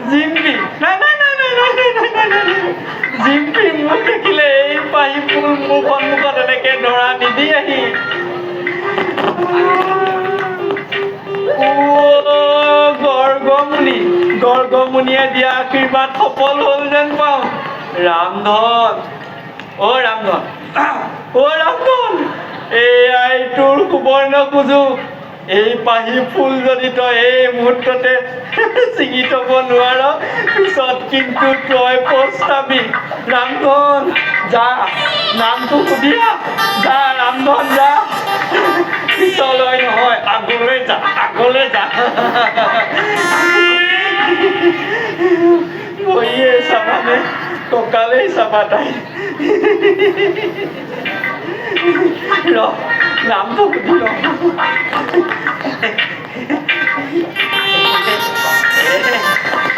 জিম্পি নাই নাই নাই নাই নাই নাই নাই নাই নাই জিম্পি মোক দেখিলে এই পাহি ফুল মোৰ সন্মুখত এনেকে ধৰা নিদিয়েহি গৰ্গমুনিয়ে দিয়া আশীৰ্বাদ সফল হ'ল যেন পাওঁ ৰামধন অ' ৰামধন এয়াই তোৰ সুবৰ্ণ সুযোগ এই পাহি ফুল যদি তই এই মুহূৰ্ততে ছিঙি থ'ব নোৱাৰ পিছত কিন্তু তই পস্তাবি ৰামধন যা নামটো সুধিয়া যা ৰামধন যা পিছলৈ নহয় আগলৈ যা বহিয়ে চাবানে কঁকালেই চাবা তাই ৰ নামটো সুধি ল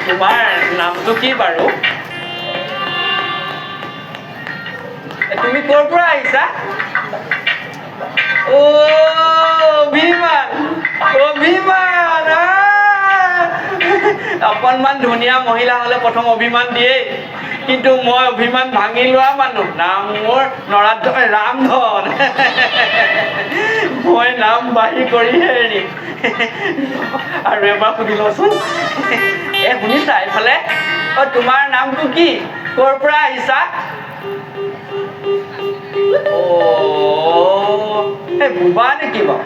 তোমাৰ নামটো কি বাৰু তুমি ক'ৰ পৰা আহিছা অভিমান অকণমান ধুনীয়া মহিলা হ'লে প্ৰথম অভিমান দিয়েই কিন্তু মই অভিমান ভাঙি লোৱা মানুহ নাম মোৰ ৰামধন মই নাম বাঢ়ি কৰিহে এৰিম আৰু এবাৰ সুধি লওঁচোন শুনিছা এইফালে তোমাৰ নামটো কি ক'ৰ পৰা আহিছা বুবা নেকি বাৰু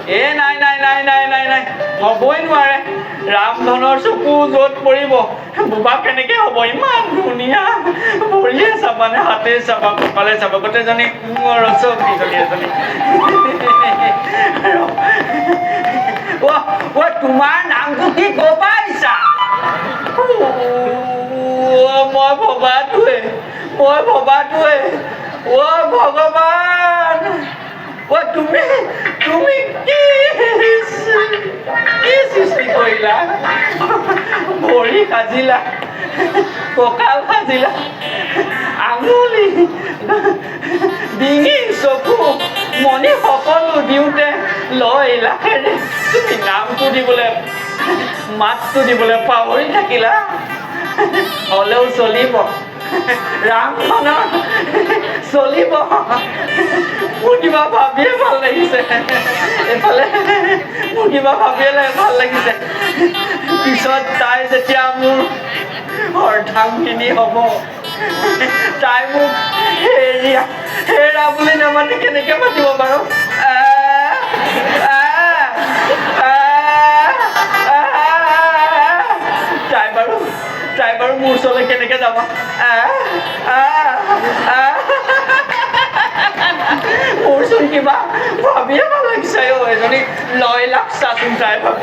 নাই হ'বই নোৱাৰে ৰামধনৰ চকু য'ত পৰিব বুবা কেনেকে হ'ব ইমান ধুনীয়া ভৰিয়ে চাবানে হাতে চাবা কঁকালে চাবা গোটেইজনী ৰচকীজনী এজনী তোমাৰ নামটো কি ক'ৰ পৰা আহিছা মই ভবাটোৱে ভগৱান তুমি কি সৃষ্টি কৰিলা ভৰি সাজিলা কঁকাল সাজিলা আঙুলি ডিঙি চকু মণি সকলো দিওঁতে লয় লাখেৰে তুমি নামটো দিবলৈ মাতটো দিবলৈ পাহৰি থাকিলা হ'লেও চলিব ৰামধনৰ চলিব মোৰ কিবা ভাবিয়ে ভাল লাগিছে এইফালে মোৰ কিবা ভাবিয়ে ভাল লাগিছে পিছত তাই যেতিয়া মোৰ অৰ্ধাংগিনী হ'ব তাই মোক হেৰা বুলি নামাতি কেনেকে মাতিব বাৰু তাই বাৰু মোৰ ওচৰলৈ কেনেকে যাবা মোৰচোন কিবা ভাবিয়ে ভাল লাগিছে এজনী লয় লাখ চাচোন তাই ভাব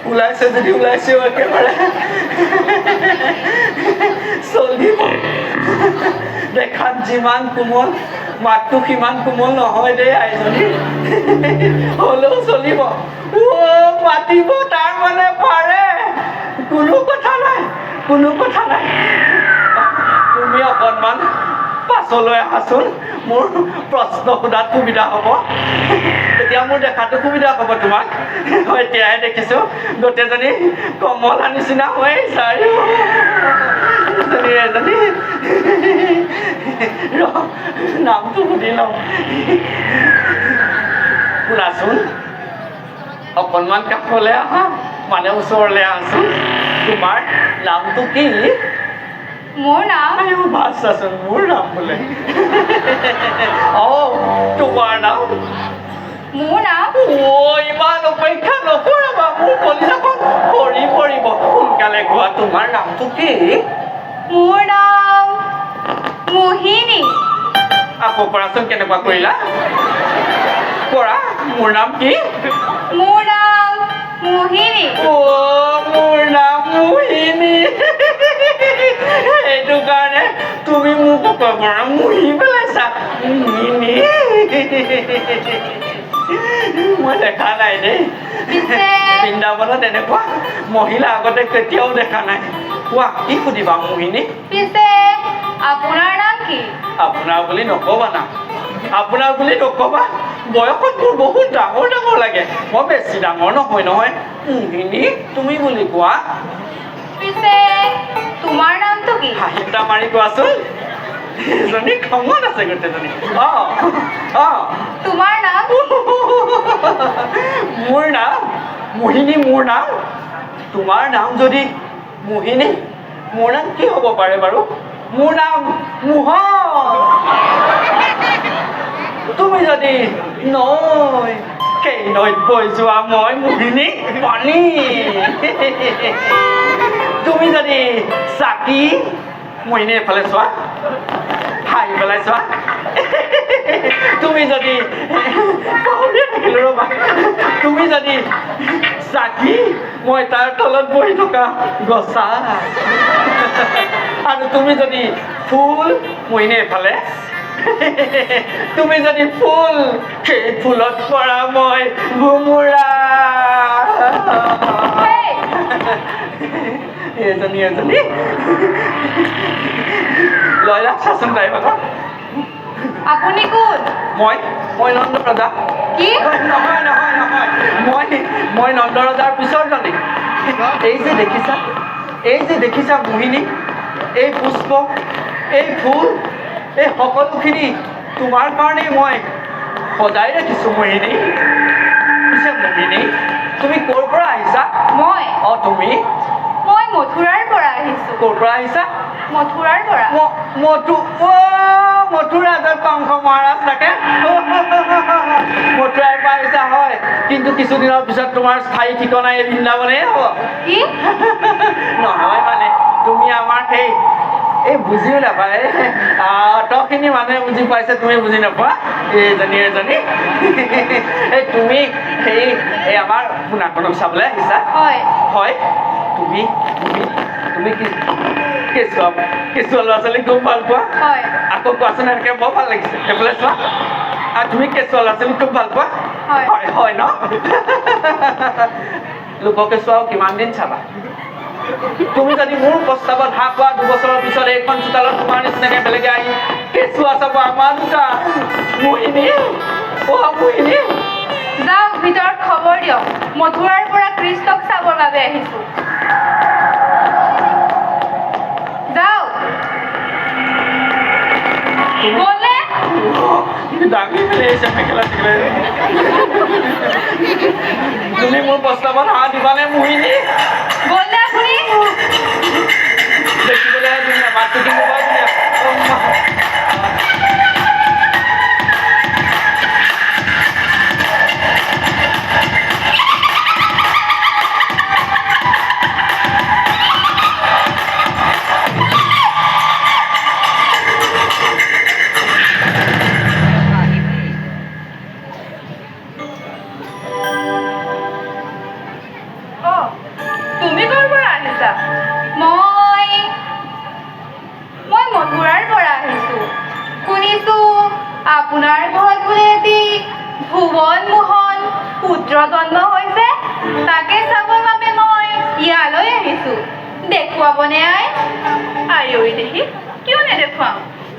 ওলাইছে যদি ওলাইছেও একেবাৰে চলিব দেখাত যিমান কোমল মাতটো সিমান কোমল নহয় দেই আইজনী হ'লেও চলিব মাতিব তাৰ মানে পাৰে কোনো কথা নাই তুমি অকণমান পাছলৈ আহাচোন মোৰ প্ৰশ্ন সোধাত সুবিধা হ'ব তেতিয়া মোৰ দেখাটো সুবিধা হ'ব তোমাক এতিয়াহে দেখিছোঁ গোটেইজনী কমলা নিচিনা হৈ চাৰি এজনী নামটো সুধি লওঁ শুনাচোন অকণমান কাষলৈ আহা মানে ওচৰলৈ আহাচোন তোমাৰ নামটো কি মোৰ নাম ভাষাচোন মোৰ নাম বোলে তোমাৰ নাম মোৰ নাম ইমান অপেক্ষা নকৰাবা মোৰ কলিজাখন সৰি পৰিব সোনকালে কোৱা তোমাৰ নামটো কি মোৰ নাম মোহিনী আকৌ কৰাচোন কেনেকুৱা কৰিলা কৰা মোৰ নাম কি মোৰ নাম মোহিনী মোৰ নাম মোহিনী সেইটো কাৰণে তুমি মোক মুহি পেলাইছা মোহিনী মই দেখা নাই দেই বৃন্দাবনত এনেকুৱা মহিলা আগতে কেতিয়াও দেখা নাই কোৱা কি সুধিবা মোহিনী পিছে আপোনাৰ নাম কি? আপোনাৰ বুলি নকবা না আপোনাৰ বুলি নকবা বয়সত মোৰ বহুত ডাঙৰ ডাঙৰ লাগে মই বেছি ডাঙৰ নহয় নহয় মোহিনী তুমি বুলি কোৱা পিছে তোমাৰ নামটো কি? হাঁহিটা মাৰি কোৱাচোন এজনী খঙত আছে গোটেইজনী তোমাৰ নাম? মোৰ নাম মোহিনী মোৰ নাম তোমাৰ নাম যদি মোহিনী মোৰ নাম কি হ'ব পাৰে বাৰু মোৰ নাম মোহন তুমি যদি নৈ সেই নৈত বৈ যোৱা মই মোহিনী পানী তুমি যদি চাকি মোহিনী এফালে চোৱা হাঁহি পেলাই চোৱা তুমি যদি ৰ'বা তুমি যদি চাকি মই তাৰ তলত বহি থকা গছা আৰু তুমি যদি ফুল মোহিনী এফালে তুমি যদি ফুল সেই ফুলত পৰা মই ভোমোৰা হেই, এজনী লৈ ৰাখাচোন তাই ভাগৰ আপুনি কোন? মই নন্দ ৰজা কি? নহয় নহয় নহয় মই নন্দ ৰজাৰ পিছৰ জনী এই যে দেখিছা মোহিনী এই পুষ্প এই ফুল এই সকলোখিনি তোমাৰ কাৰণেই মই সজাই ৰাখিছোঁ মোহিনী পিছে মোহিনী তুমি ক'ৰ পৰা আহিছা মই তুমি মথুৰাৰ পৰা আহিছো। ক'ৰ পৰা আহিছা মথুৰাৰ পৰা। মথুৰা য'ত কংস মহাৰাজ থাকে মথুৰাৰ পৰা আহিছা হয় কিন্তু কিছুদিনৰ পিছত তোমাৰ স্থায়ী ঠিকনা এই বৃন্দাবনেই হ'ব কি? নহয় মানে তুমি আমাৰ এই বুজিও নাপায় অতখিনি মানুহে বুজি পাইছে তুমি বুজি নাপোৱা এজনী এই তুমি এই আমাৰ পোনাকণক চাবলৈ আহিছা হয় হয় তুমি কি কেঁচুৱা ল'ৰা ছোৱালীক খুব ভাল পোৱা হয় আকৌ কোৱাচোন এনেকৈ বৰ ভাল লাগিছে এইফালে চোৱা আৰু তুমি কেঁচুৱা ল'ৰা ছোৱালীক খুব ভাল পোৱা হয় ন লোকৰ কেঁচুৱাও কিমান দিন চাবা তুমি যদি মোৰ প্ৰস্তাৱত হাঁহ খোৱা 2 বছৰৰ পিছত এইখন চোতালত তোমাৰ নিচিনাকৈ বেলেগে আহি কেঁচুৱা চাব আমাৰ দুটা মোহিনী যাওক ভিতৰত খবৰ দিয়ক মথুৰাৰ পৰা কৃষ্ণক চাবৰ বাবে আহিছো যাওক গ'লে দাঙি মেলি আহিছে মেখেলা চেখেলা তুমি মোৰ প্ৰস্তাৱত হাঁহ দিবানে মোহিনী গ'লে আপুনি দেখিবলৈ ধুনীয়া মাতটো কিন্তু বৰ ধুনীয়া তুমি ক'ৰ পৰা আহিছা মই মথুৰাৰ পৰা আহিছো শুনিছো আপোনাৰ ঘৰত বোলে এটি ভুৱন মোহন পুত্ৰ জন্ম হৈছে তাকে চাবৰ বাবে মই ইয়ালৈ আহিছো দেখুৱাবনে আই ঐ দেখি কিয় নেদেখুৱাম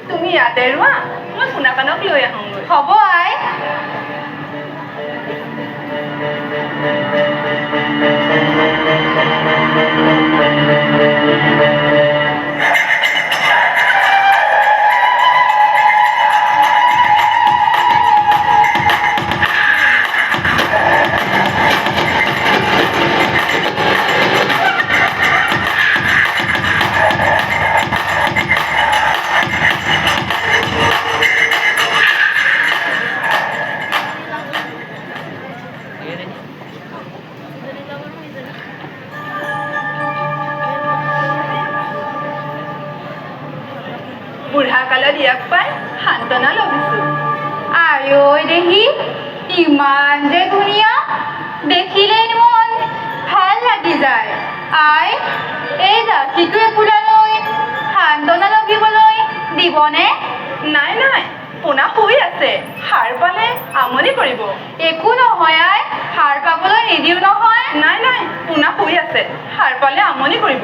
তুমি ইয়াতে ৰোৱা মই পোনাকণক লৈ আহোঁগৈ হ'ব আই বুঢ়া কালত ইয়াক পাই সান্তনা লভিছো আই ঐ দেহি ইমান যে ধুনীয়া দেখিলেই মন ভাল লাগি যায় আই এই জাতিটোৱে কোলালৈ সান্তনা লভিবলৈ দিবনে নাই পোনা শুই আছে সাৰ পালে আমনি কৰিব একো নহয় আই সাৰ পাবলৈ নিদিওঁ নহয়। নাই নাই, পোনা শুই আছে, সাৰ পালে আমনি কৰিব।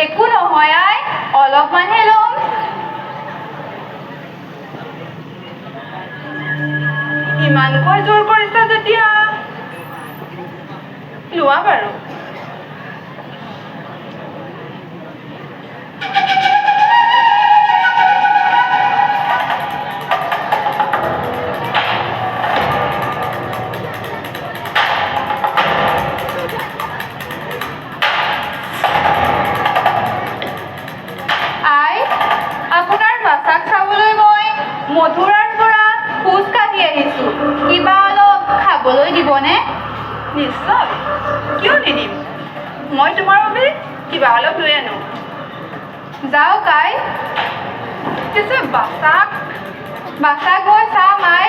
একো নহয় আই, অলপমানহে ল'ম। ইমানকৈ জোৰ কৰিছা যেতিয়া লোৱা বাৰু। আই, আপোনাৰ বাছাক চাবলৈ মই মথুৰাৰ পৰা খোজ কাঢ়ি আহিছোঁ। কিবা অলপ খাবলৈ দিবনে? নিশ্চয়, কিয় নিদিম? মই তোমাৰ বাবে কিবা অলপ লৈ আনো। যাওক আই। পিছে বাছাক বাছাক মই চাম আই।